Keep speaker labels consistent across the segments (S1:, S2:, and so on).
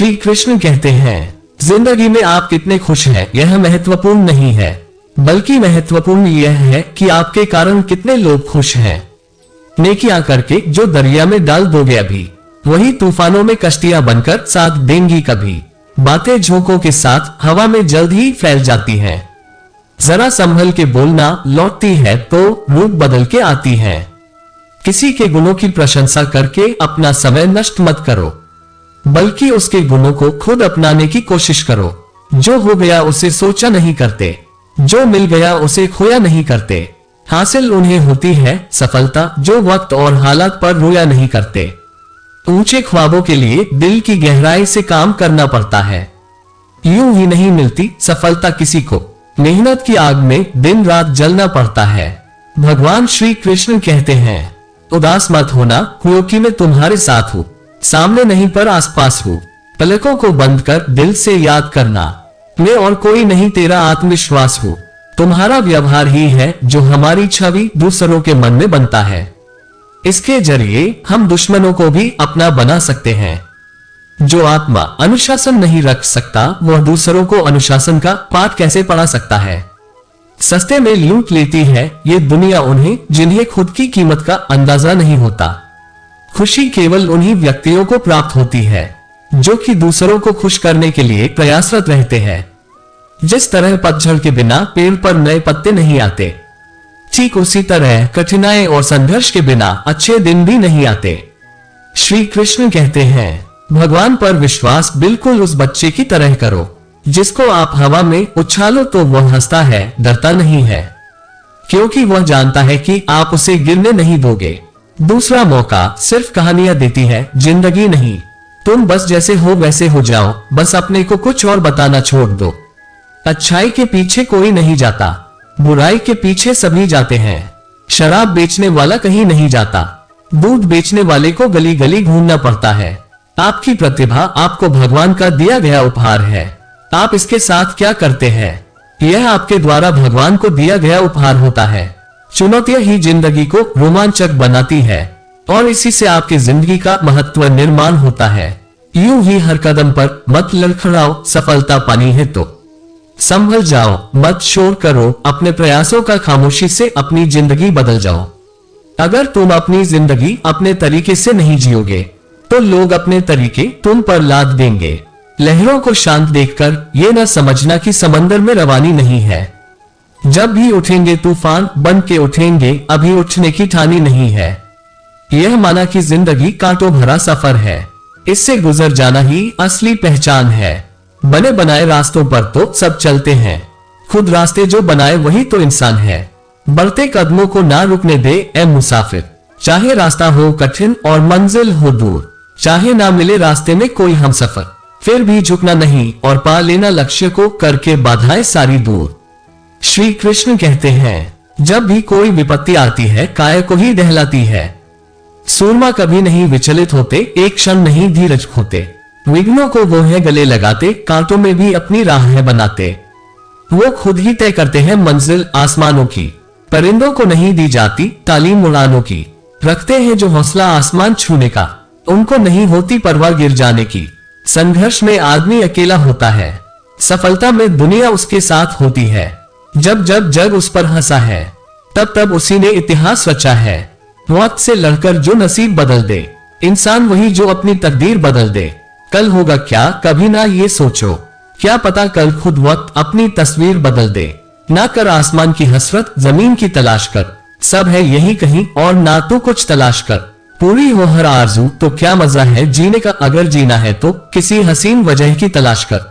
S1: श्री कृष्ण कहते हैं, जिंदगी में आप कितने खुश हैं यह महत्वपूर्ण नहीं है, बल्कि महत्वपूर्ण यह है कि आपके कारण कितने लोग खुश हैं। नेकियां करके जो दरिया में डाल दोगे अभी, वही तूफानों में कश्तियां बनकर साथ देंगी कभी। बातें झोंकों के साथ हवा में जल्द ही फैल जाती हैं। जरा संभल के बोलना, लौटती है तो रूप बदल के आती है। किसी के गुणों की प्रशंसा करके अपना समय नष्ट मत करो, बल्कि उसके गुणों को खुद अपनाने की कोशिश करो। जो हो गया उसे सोचा नहीं करते, जो मिल गया उसे खोया नहीं करते। हासिल उन्हें होती है सफलता जो वक्त और हालात पर रोया नहीं करते। ऊंचे ख्वाबों के लिए दिल की गहराई से काम करना पड़ता है, यूं ही नहीं मिलती सफलता किसी को। मेहनत की आग में दिन रात जलना पड़ता है। भगवान श्री कृष्ण कहते हैं, उदास मत होना क्योंकि मैं तुम्हारे साथ हूँ, सामने नहीं पर आसपास हूँ। पलकों को बंद कर दिल से याद करना, मैं और कोई नहीं तेरा आत्मविश्वास हूँ। तुम्हारा व्यवहार ही है जो हमारी छवि दूसरों के मन में बनता है। इसके जरिए हम दुश्मनों को भी अपना बना सकते हैं। जो आत्मा अनुशासन नहीं रख सकता वह दूसरों को अनुशासन का पाठ कैसे पढ़ा सकता है। सस्ते में लूट लेती है ये दुनिया उन्हें जिन्हें खुद की कीमत का अंदाजा नहीं होता। खुशी केवल उन्हीं व्यक्तियों को प्राप्त होती है जो कि दूसरों को खुश करने के लिए प्रयासरत रहते हैं। जिस तरह पतझड़ के बिना पेड़ पर नए पत्ते नहीं आते, ठीक उसी तरह कठिनाई और संघर्ष के बिना अच्छे दिन भी नहीं आते। श्री कृष्ण कहते हैं, भगवान पर विश्वास बिल्कुल उस बच्चे की तरह करो जिसको आप हवा में उछालो तो वह हंसता है, डरता नहीं है, क्योंकि वह जानता है कि आप उसे गिरने नहीं दोगे। दूसरा मौका सिर्फ कहानियां देती है, जिंदगी नहीं। तुम बस जैसे हो वैसे हो जाओ, बस अपने को कुछ और बताना छोड़ दो। अच्छाई के पीछे कोई नहीं जाता, बुराई के पीछे सभी जाते हैं। शराब बेचने वाला कहीं नहीं जाता, दूध बेचने वाले को गली गली घूमना पड़ता है। आपकी प्रतिभा आपको भगवान का दिया गया उपहार है। आप इसके साथ क्या करते हैं, यह आपके द्वारा भगवान को दिया गया उपहार होता है। चुनौतियां ही जिंदगी को रोमांचक बनाती है और इसी से आपकी जिंदगी का महत्व निर्माण होता है। यूं ही हर कदम पर मत लड़खड़ाओ, सफलता पानी है तो संभल जाओ, मत शोर करो। अपने प्रयासों का खामोशी से अपनी जिंदगी बदल जाओ। अगर तुम अपनी जिंदगी अपने तरीके से नहीं जियोगे तो लोग अपने तरीके तुम पर लाद देंगे। लहरों को शांत देखकर ये न समझना कि समंदर में रवानी नहीं है। जब भी उठेंगे तूफान बन के उठेंगे, अभी उठने की ठानी नहीं है। यह माना कि जिंदगी कांटों भरा सफर है, इससे गुजर जाना ही असली पहचान है। बने बनाए रास्तों पर तो सब चलते हैं, खुद रास्ते जो बनाए वही तो इंसान है। बढ़ते कदमों को ना रुकने दे ए मुसाफिर, चाहे रास्ता हो कठिन और मंजिल हो दूर, चाहे ना मिले रास्ते में कोई हमसफर, फिर भी झुकना नहीं और पा लेना लक्ष्य को, करके बाधाएं सारी दूर। श्री कृष्ण कहते हैं, जब भी कोई विपत्ति आती है काय को ही दहलाती है। सूरमा कभी नहीं विचलित होते, एक क्षण नहीं धीरज खोते। विघ्नों को वो है गले लगाते, कांटों में भी अपनी राह बनाते। वो खुद ही तय करते हैं मंजिल आसमानों की, परिंदों को नहीं दी जाती तालीम उड़ानों की। रखते हैं जो हौसला आसमान छूने का, उनको नहीं होती परवाह गिर जाने की। संघर्ष में आदमी अकेला होता है, सफलता में दुनिया उसके साथ होती है। जब जब जग उस पर हंसा है, तब तब उसी ने इतिहास रचा है। वक्त से लड़कर जो नसीब बदल दे, इंसान वही जो अपनी तकदीर बदल दे। कल होगा क्या कभी ना ये सोचो, क्या पता कल खुद वक्त अपनी तस्वीर बदल दे। ना कर आसमान की हसरत जमीन की तलाश कर, सब है यही कहीं और ना तो कुछ तलाश कर। पूरी हो हर आरज़ू तो क्या मजा है जीने का, अगर जीना है तो किसी हसीन वजह की तलाश कर।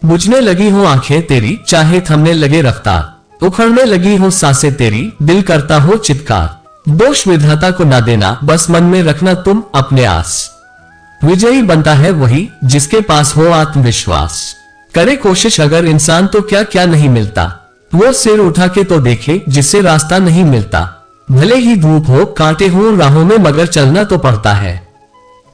S1: बुझने लगी हो आंखें तेरी, चाहे थमने लगे रफ्तार, उखड़ने लगी हो सांसें तेरी, दिल करता हो चित्कार। दोष विधाता को ना देना, बस मन में रखना तुम अपने आस। विजयी बनता है वही जिसके पास हो आत्मविश्वास। करे कोशिश अगर इंसान तो क्या क्या नहीं मिलता, वो सिर उठा के तो देखे जिससे रास्ता नहीं मिलता। भले ही धूप हो कांटे हो राहों में, मगर चलना तो पड़ता है,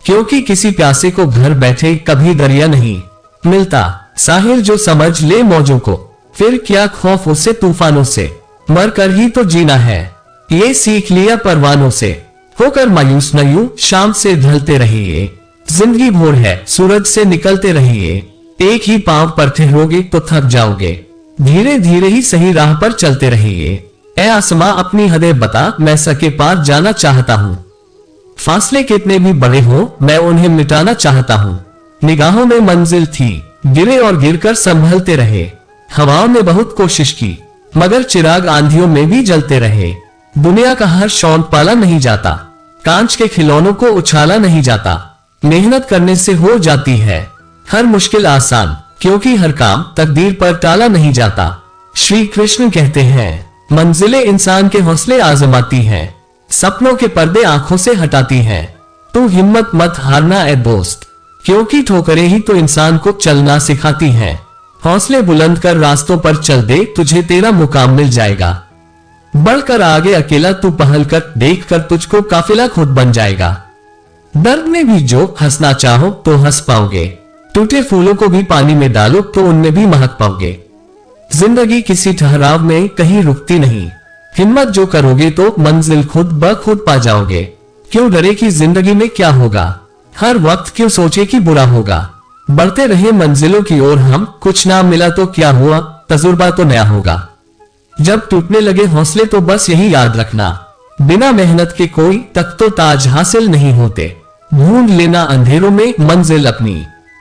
S1: क्योंकि किसी प्यासे को घर बैठे कभी दरिया नहीं मिलता। साहिल जो समझ ले मौजों को, फिर क्या खौफ उसे तूफानों से, मर कर ही तो जीना है ये सीख लिया परवानों से। होकर मायूस न यूं शाम से ढलते रहिए, जिंदगी भोर है, सूरज से निकलते रहिए। एक ही पांव पर ठहरोगे तो थक जाओगे। धीरे धीरे ही सही राह पर चलते रहिए। ऐ आसमां अपनी हदें बता, मैं सके पार जाना चाहता हूँ। फासले कितने भी बड़े हो, मैं उन्हें मिटाना चाहता हूँ। निगाहों में मंजिल थी, गिरे और गिरकर संभलते रहे। हवाओं ने बहुत कोशिश की, मगर चिराग आंधियों में भी जलते रहे। दुनिया का हर शौक पाला नहीं जाता, कांच के खिलौनों को उछाला नहीं जाता। मेहनत करने से हो जाती है हर मुश्किल आसान, क्योंकि हर काम तकदीर पर टाला नहीं जाता। श्री कृष्ण कहते हैं, मंजिलें इंसान के हौसले आजमाती हैं, सपनों के पर्दे आंखों से हटाती हैं। तू हिम्मत मत हारना ए दोस्त, क्योंकि ठोकरें ही तो इंसान को चलना सिखाती हैं। हौसले बुलंद कर रास्तों पर चल दे, तुझे तेरा मुकाम मिल जाएगा। बढ़कर आगे अकेला तू पहल कर, देख कर तुझको काफिला खुद बन जाएगा। दर्द में भी जो हंसना चाहो तो हंस पाओगे, टूटे फूलों को भी पानी में डालो तो उनमें भी महक पाओगे। जिंदगी किसी ठहराव में कहीं रुकती नहीं, हिम्मत जो करोगे तो मंजिल खुद ब खुद पा जाओगे। क्यों डरे कि जिंदगी में क्या होगा, हर वक्त क्यों सोचे कि बुरा होगा। बढ़ते रहे मंजिलों की ओर हम, कुछ ना मिला तो क्या हुआ, तजुर्बा तो नया होगा। जब टूटने लगे हौसले तो बस यही याद रखना, बिना मेहनत के कोई तक तो ताज हासिल नहीं होते। ढूंढ लेना अंधेरों में मंजिल अपनी,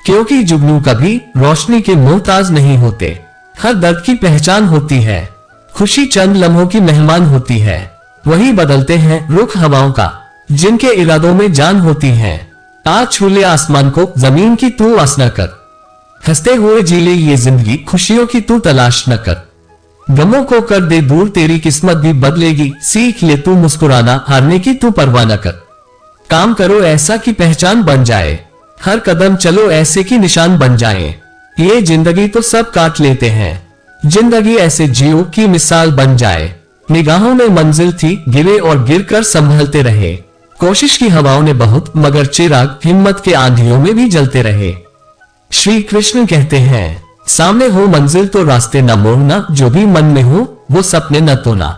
S1: क्योंकि जुगनू कभी रोशनी के मोहताज नहीं होते। हर दर्द की पहचान होती है, खुशी चंद लम्हों की मेहमान होती है। वही बदलते हैं रुख हवाओं का, जिनके इरादों में जान होती है। आज छू ले आसमान को, जमीन की तू आस न कर। हंसते हुए जी ले ये जिंदगी, खुशियों की तू तलाश न कर। गमों को कर दे दूर, तेरी किस्मत भी बदलेगी। सीख ले तू मुस्कुराना, हारने की तू परवाह न कर। काम करो ऐसा कि पहचान बन जाए, हर कदम चलो ऐसे कि निशान बन जाए। ये जिंदगी तो सब काट लेते हैं, जिंदगी ऐसे जियो की मिसाल बन जाए। निगाहों में मंजिल थी, गिरे और गिरकर संभलते रहे। कोशिश की हवाओं ने बहुत, मगर चिराग हिम्मत के आंधियों में भी जलते रहे। श्री कृष्ण कहते हैं, सामने हो मंजिल तो रास्ते न मोड़ना, जो भी मन में हो वो सपने न तोड़ना।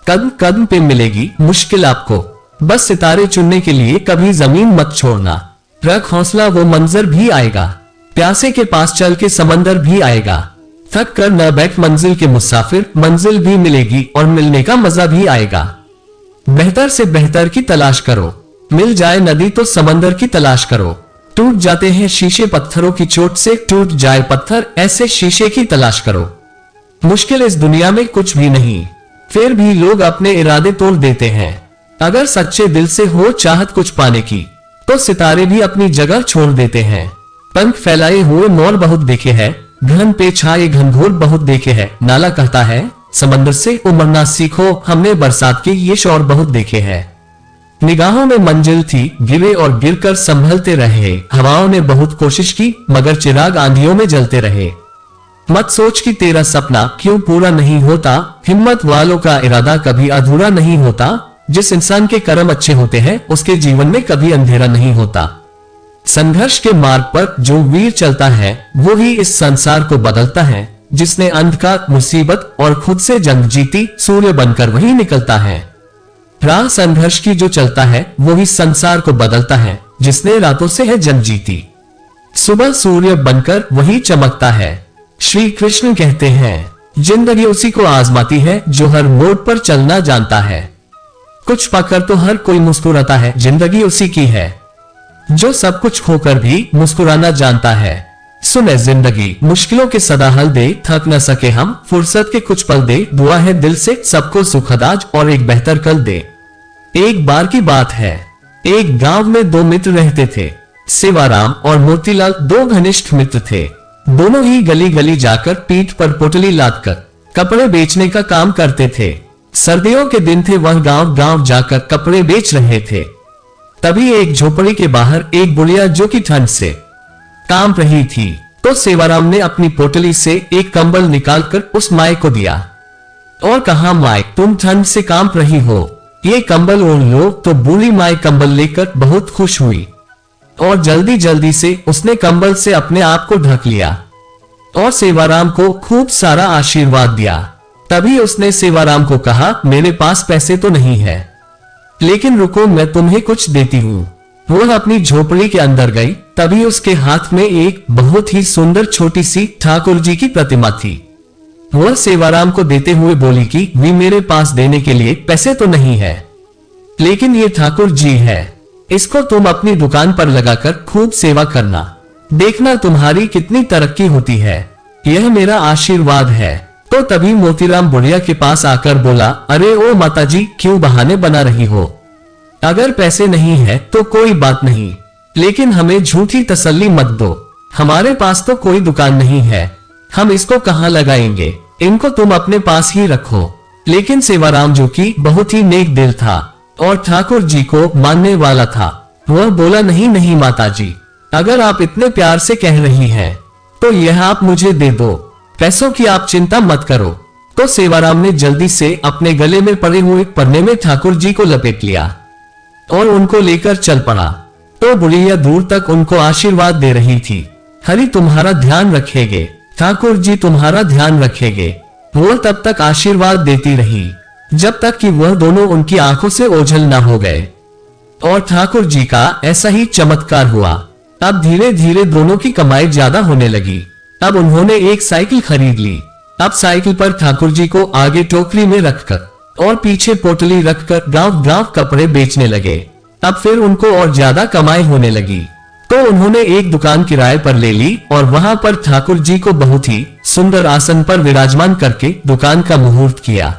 S1: कदम कदम पे मिलेगी मुश्किल आपको, बस सितारे चुनने के लिए कभी जमीन मत छोड़ना। रख हौसला, वो मंजर भी आएगा, प्यासे के पास चल के समंदर भी आएगा। थक कर न बैठ मंजिल के मुसाफिर, मंजिल भी मिलेगी और मिलने का मजा भी आएगा। बेहतर से बेहतर की तलाश करो, मिल जाए नदी तो समंदर की तलाश करो। टूट जाते हैं शीशे पत्थरों की चोट से, टूट जाए पत्थर ऐसे शीशे की तलाश करो। मुश्किल इस दुनिया में कुछ भी नहीं, फिर भी लोग अपने इरादे तोड़ देते हैं। अगर सच्चे दिल से हो चाहत कुछ पाने की, तो सितारे भी अपनी जगह छोड़ देते हैं। पंख फैलाए हुए मोर बहुत देखे हैं, घन पे छाए घनघोर बहुत देखे हैं। नाला कहता है समंदर से उमरना सीखो, हमने बरसात के ये शौर बहुत देखे हैं। निगाहों में मंजिल थी, गिरे और गिरकर संभलते रहे। हवाओं ने बहुत कोशिश की, मगर चिराग आंधियों में जलते रहे। मत सोच कि तेरा सपना क्यों पूरा नहीं होता, हिम्मत वालों का इरादा कभी अधूरा नहीं होता। जिस इंसान के कर्म अच्छे होते हैं, उसके जीवन में कभी अंधेरा नहीं होता। संघर्ष के मार्ग पर जो वीर चलता है, वो ही इस संसार को बदलता है। जिसने अंधकार, मुसीबत और खुद से जंग जीती, सूर्य बनकर वही निकलता है। राह संघर्ष की जो चलता है, वो ही संसार को बदलता है। जिसने रातों से है जंग जीती, सुबह सूर्य बनकर वही चमकता है। श्री कृष्ण कहते हैं, जिंदगी उसी को आजमाती है जो हर मोड़ पर चलना जानता है। कुछ पाकर तो हर कोई मुस्कुराता है, जिंदगी उसी की है जो सब कुछ खोकर भी मुस्कुराना जानता है। सुने जिंदगी मुश्किलों के सदा हल दे, थक न सके हम फुर्सत के कुछ पल दे। दुआ है दिल से सबको सुखद आज और एक बेहतर कल दे। एक बार की बात है, एक गांव में दो मित्र रहते थे। सेवाराम और मोतीलाल दो घनिष्ठ मित्र थे। दोनों ही गली गली जाकर पीठ पर पोटली लादकर कपड़े बेचने का काम करते थे। सर्दियों के दिन थे, वह गांव गांव जाकर कपड़े बेच रहे थे। तभी एक झोपड़ी के बाहर एक बुढ़िया जो कि ठंड से कांप रही थी, तो सेवाराम ने अपनी पोटली से एक कंबल निकालकर उस माई को दिया और कहा, माई तुम ठंड से कांप रही हो, ये कंबल ओढ़ लो। तो बूढ़ी माई कंबल लेकर बहुत खुश हुई और जल्दी जल्दी से उसने कंबल से अपने आप को ढक लिया और सेवाराम को खूब सारा आशीर्वाद दिया। तभी उसने सेवाराम को कहा, मेरे पास पैसे तो नहीं है, लेकिन रुको मैं तुम्हें कुछ देती हूँ। वह अपनी झोपड़ी के अंदर गई। तभी उसके हाथ में एक बहुत ही सुंदर छोटी सी ठाकुर जी की प्रतिमा थी। वह सेवाराम को देते हुए बोली कि वी मेरे पास देने के लिए पैसे तो नहीं है, लेकिन ये ठाकुर जी है, इसको तुम अपनी दुकान पर लगाकर खूब सेवा करना, देखना तुम्हारी कितनी तरक्की होती है, यह मेरा आशीर्वाद है। तो तभी मोतीराम बुढ़िया के पास आकर बोला, अरे ओ माताजी, क्यों बहाने बना रही हो? अगर पैसे नहीं है तो कोई बात नहीं, लेकिन हमें झूठी तसल्ली मत दो। हमारे पास तो कोई दुकान नहीं है, हम इसको कहाँ लगाएंगे, इनको तुम अपने पास ही रखो। लेकिन सेवाराम, जो कि बहुत ही नेक दिल था और ठाकुर जी को मानने वाला था, वह बोला, नहीं नहीं माताजी, अगर आप इतने प्यार से कह रही हैं तो यह आप मुझे दे दो, पैसों की आप चिंता मत करो। तो सेवाराम ने जल्दी से अपने गले में पड़े हुए पन्ने में ठाकुर जी को लपेट लिया और उनको लेकर चल पड़ा। तो बुढ़िया दूर तक उनको आशीर्वाद दे रही थी, हरि तुम्हारा ध्यान रखेंगे, ठाकुर जी तुम्हारा ध्यान रखेंगे। वह तब तक आशीर्वाद देती रही जब तक कि वह दोनों उनकी आंखों से ओझल न हो गए। और ठाकुर जी का ऐसा ही चमत्कार हुआ। अब धीरे धीरे दोनों की कमाई ज्यादा होने लगी। अब उन्होंने एक साइकिल खरीद ली। अब साइकिल पर ठाकुर जी को आगे टोकरी में रखकर और पीछे पोटली रखकर गांव गांव कपड़े बेचने लगे। अब फिर उनको और ज्यादा कमाई होने लगी। तो उन्होंने एक दुकान किराए पर ले ली और वहां पर ठाकुर जी को बहुत ही सुंदर आसन पर विराजमान करके दुकान का मुहूर्त किया।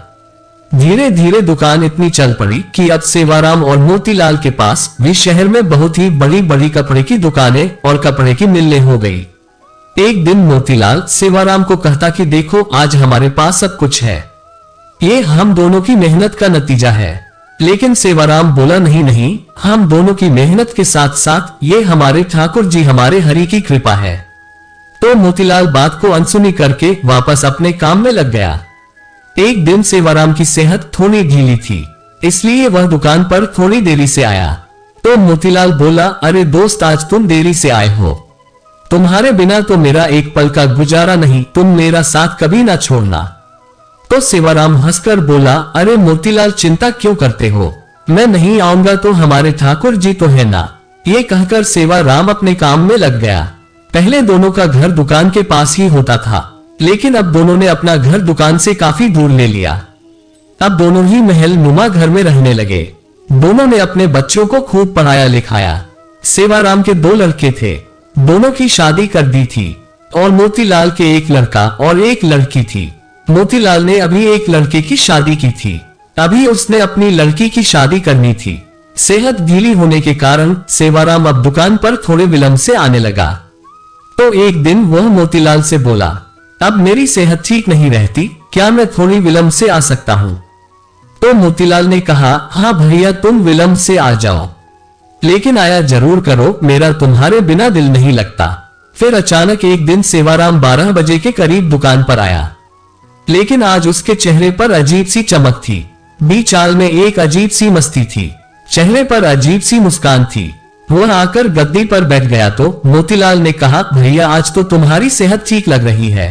S1: धीरे धीरे दुकान इतनी चल पड़ी कि अब सेवाराम और मोतीलाल के पास भी शहर में बहुत ही बड़ी बड़ी कपड़े की दुकानें और कपड़े की मिलें हो गई। एक दिन मोतीलाल सेवाराम को कहता कि देखो, आज हमारे पास सब कुछ है, ये हम दोनों की मेहनत का नतीजा है। लेकिन सेवाराम बोला, नहीं नहीं, हम दोनों की मेहनत के साथ साथ ये हमारे ठाकुर जी, हमारे हरि की कृपा है। तो मोतीलाल बात को अनसुनी करके वापस अपने काम में लग गया। एक दिन सेवाराम की सेहत थोड़ी ढीली थी, इसलिए वह दुकान पर थोड़ी देरी से आया। तो मोतीलाल बोला, अरे दोस्त, आज तुम देरी से आए हो, तुम्हारे बिना तो मेरा एक पल का गुजारा नहीं, तुम मेरा साथ कभी ना छोड़ना। तो सेवाराम हंसकर बोला, अरे मोतीलाल, चिंता क्यों करते हो, मैं नहीं आऊंगा तो हमारे ठाकुर जी तो है ना। ये कहकर सेवाराम अपने काम में लग गया। पहले दोनों का घर दुकान के पास ही होता था, लेकिन अब दोनों ने अपना घर दुकान से काफी दूर ले लिया। अब दोनों ही महल नुमा घर में रहने लगे। दोनों ने अपने बच्चों को खूब पढ़ाया लिखाया। सेवाराम के 2 लड़के थे, दोनों की शादी कर दी थी और मोतीलाल के एक लड़का और एक लड़की थी। मोतीलाल ने अभी एक लड़के की शादी की थी, अभी उसने अपनी लड़की की शादी करनी थी। सेहत ढीली होने के कारण सेवाराम अब दुकान पर थोड़े विलंब से आने लगा। तो एक दिन वह मोतीलाल से बोला, अब मेरी सेहत ठीक नहीं रहती, क्या मैं थोड़ी विलंब से आ सकता हूँ? तो मोतीलाल ने कहा, हाँ भैया, तुम विलंब से आ जाओ, लेकिन आया जरूर करो, मेरा तुम्हारे बिना दिल नहीं लगता। फिर अचानक एक दिन सेवाराम 12 बजे के करीब दुकान पर आया, लेकिन आज उसके चेहरे पर अजीब सी चमक थी, बीच चाल में एक अजीब सी मस्ती थी, चेहरे पर अजीब सी मुस्कान थी। वह आकर गद्दी पर बैठ गया तो मोतीलाल ने कहा, भैया, आज तो तुम्हारी सेहत ठीक लग रही है।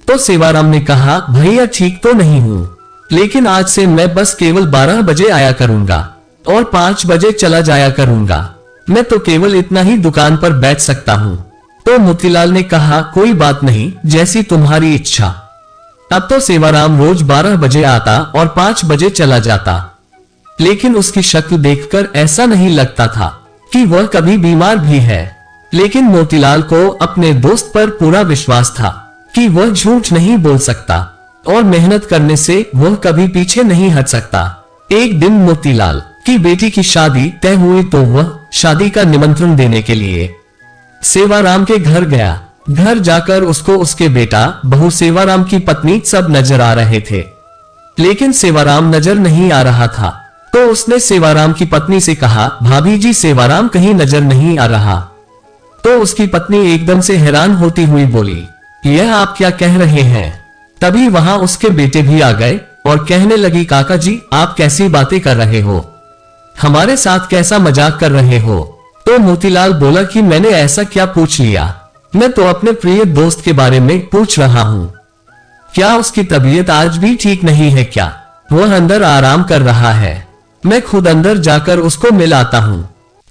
S1: तो सेवाराम ने कहा, भैया, ठीक तो नहीं हूँ, लेकिन आज से मैं बस केवल 12 बजे आया करूंगा और 5 बजे चला जाया करूंगा, मैं तो केवल इतना ही दुकान पर बैठ सकता हूँ। तो मोतीलाल ने कहा, कोई बात नहीं, जैसी तुम्हारी इच्छा। अब तो सेवाराम रोज 12 बजे आता और 5 बजे चला जाता, लेकिन उसकी शक्ल देखकर ऐसा नहीं लगता था कि वह कभी बीमार भी है। लेकिन मोतीलाल को अपने दोस्त पर पूरा विश्वास था कि वह झूठ नहीं बोल सकता और मेहनत करने से वह कभी पीछे नहीं हट सकता। एक दिन मोतीलाल की बेटी की शादी तय हुई तो वह शादी का निमंत्रण देने के लिए सेवाराम के घर गया। घर जाकर उसको उसके बेटा, बहू, सेवाराम की पत्नी सब नजर आ रहे थे, लेकिन सेवाराम नजर नहीं आ रहा था। तो उसने सेवाराम की पत्नी से कहा, भाभी जी, सेवाराम कहीं नजर नहीं आ रहा। तो उसकी पत्नी एकदम से हैरान होती हुई बोली, यह आप क्या कह रहे हैं? तभी वहां उसके बेटे भी आ गए और कहने लगी, काका जी, आप कैसी बातें कर रहे हो, हमारे साथ कैसा मजाक कर रहे हो? तो मोतीलाल बोला कि मैंने ऐसा क्या पूछ लिया, मैं तो अपने प्रिय दोस्त के बारे में पूछ रहा हूँ। क्या उसकी तबीयत आज भी ठीक नहीं है क्या? वह अंदर आराम कर रहा है, मैं खुद अंदर जाकर उसको मिलाता हूँ।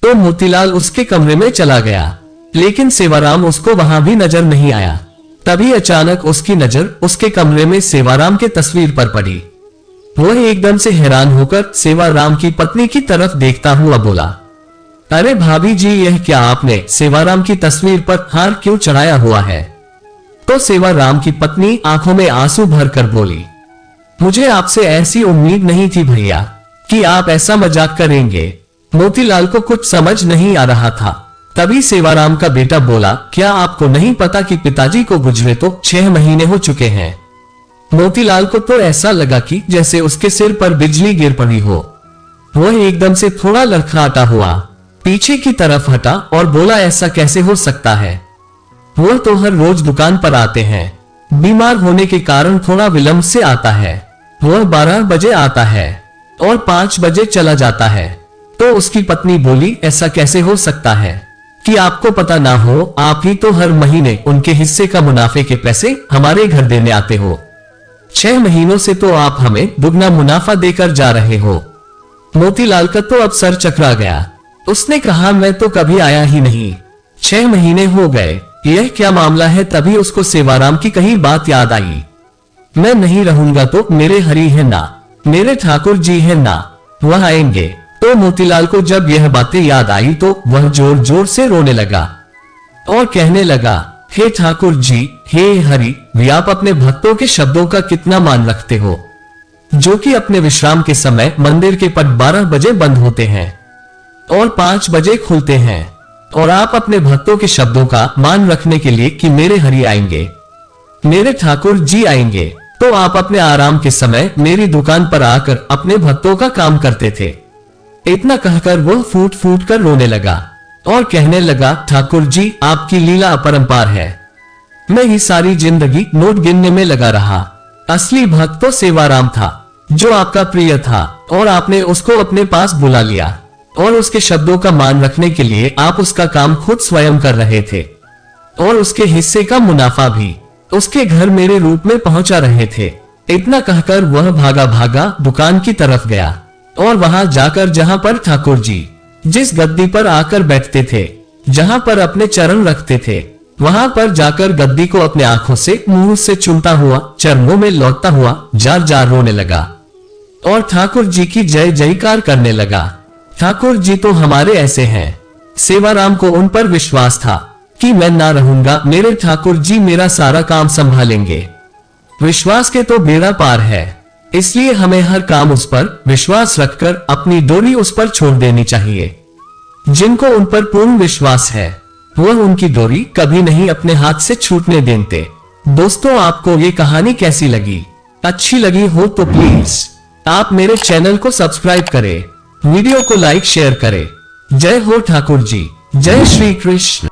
S1: तो मोतीलाल उसके कमरे में चला गया, लेकिन सेवाराम उसको वहां भी नजर नहीं आया। तभी अचानक उसकी नजर उसके कमरे में सेवाराम के तस्वीर पर पड़ी। वह एकदम से हैरान होकर सेवाराम की पत्नी की तरफ देखता हुआ बोला, अरे भाभी जी, यह क्या आपने सेवाराम की तस्वीर पर हार क्यों चढ़ाया हुआ है? तो सेवाराम की पत्नी आंखों में आंसू भरकर बोली, मुझे आपसे ऐसी उम्मीद नहीं थी भैया कि आप ऐसा मजाक करेंगे। मोतीलाल को कुछ समझ नहीं आ रहा था। तभी सेवाराम का बेटा बोला, क्या आपको नहीं पता कि पिताजी को गुजरे तो 6 महीने हो चुके हैं? मोतीलाल को तो ऐसा लगा कि जैसे उसके सिर पर बिजली गिर पड़ी हो। वह एकदम से थोड़ा लड़खड़ाता हुआ पीछे की तरफ हटा और बोला, ऐसा कैसे हो सकता है? वह तो हर रोज दुकान पर आते हैं, बीमार होने के कारण थोड़ा विलंब से आता है। वह 12 बजे आता है और 5 बजे चला जाता है। तो उसकी पत्नी बोली, ऐसा कैसे हो सकता है कि आपको पता ना हो? आप ही तो हर महीने उनके हिस्से का मुनाफे के पैसे हमारे घर देने आते हो। 6 महीनों से तो आप हमें दुगना मुनाफा देकर जा रहे हो। मोतीलाल का तो अब सर चकरा गया। उसने कहा, मैं तो कभी आया ही नहीं, 6 महीने हो गए, यह क्या मामला है? तभी उसको सेवाराम की कही बात याद आई, मैं नहीं रहूंगा तो मेरे हरि है ना, मेरे ठाकुर जी है ना, वह आएंगे। तो मोतीलाल को जब यह बातें याद आई तो वह जोर जोर से रोने लगा और कहने लगा, हे ठाकुर जी, हे हरि, वे आप अपने भक्तों के शब्दों का कितना मान रखते हो, जो कि अपने विश्राम के समय मंदिर के पट 12 बजे बंद होते हैं और 5 बजे खुलते हैं। और आप अपने भक्तों के शब्दों का मान रखने के लिए कि मेरे हरि आएंगे, मेरे ठाकुर जी आएंगे, तो आप अपने आराम के समय मेरी दुकान पर आकर अपने भक्तों का काम करते थे। इतना कहकर वह फूट फूट कर रोने लगा और कहने लगा, ठाकुर जी, आपकी लीला अपरंपार है। मैं ही सारी जिंदगी नोट गिनने में लगा रहा। असली भक्त तो सेवाराम था, जो आपका प्रिय था, और आपने उसको अपने पास बुला लिया और उसके शब्दों का मान रखने के लिए आप उसका काम खुद स्वयं कर रहे थे और उसके हिस्से का मुनाफा भी उसके घर मेरे रूप में पहुंचा रहे थे। इतना कहकर वह भागा भागा दुकान की तरफ गया और वहां जाकर जहां पर ठाकुर जी जिस गद्दी पर आकर बैठते थे, जहां पर अपने चरण रखते थे, वहां पर जाकर गद्दी को अपने आंखों से मुंह से चूमता हुआ चरणों में लौटता हुआ जार जार रोने लगा और ठाकुर जी की जय जयकार करने लगा। ठाकुर जी तो हमारे ऐसे हैं। सेवाराम को उन पर विश्वास था कि मैं ना रहूंगा, मेरे ठाकुर जी मेरा सारा काम संभालेंगे। विश्वास के तो बेड़ा पार है, इसलिए हमें हर काम उस पर विश्वास रखकर अपनी डोरी उस पर छोड़ देनी चाहिए। जिनको उन पर पूर्ण विश्वास है, वह उनकी डोरी कभी नहीं अपने हाथ से छूटने देते। दोस्तों, आपको ये कहानी कैसी लगी? अच्छी लगी हो तो प्लीज आप मेरे चैनल को सब्सक्राइब करें, वीडियो को लाइक शेयर करें। जय हो ठाकुर जी, जय श्री कृष्ण।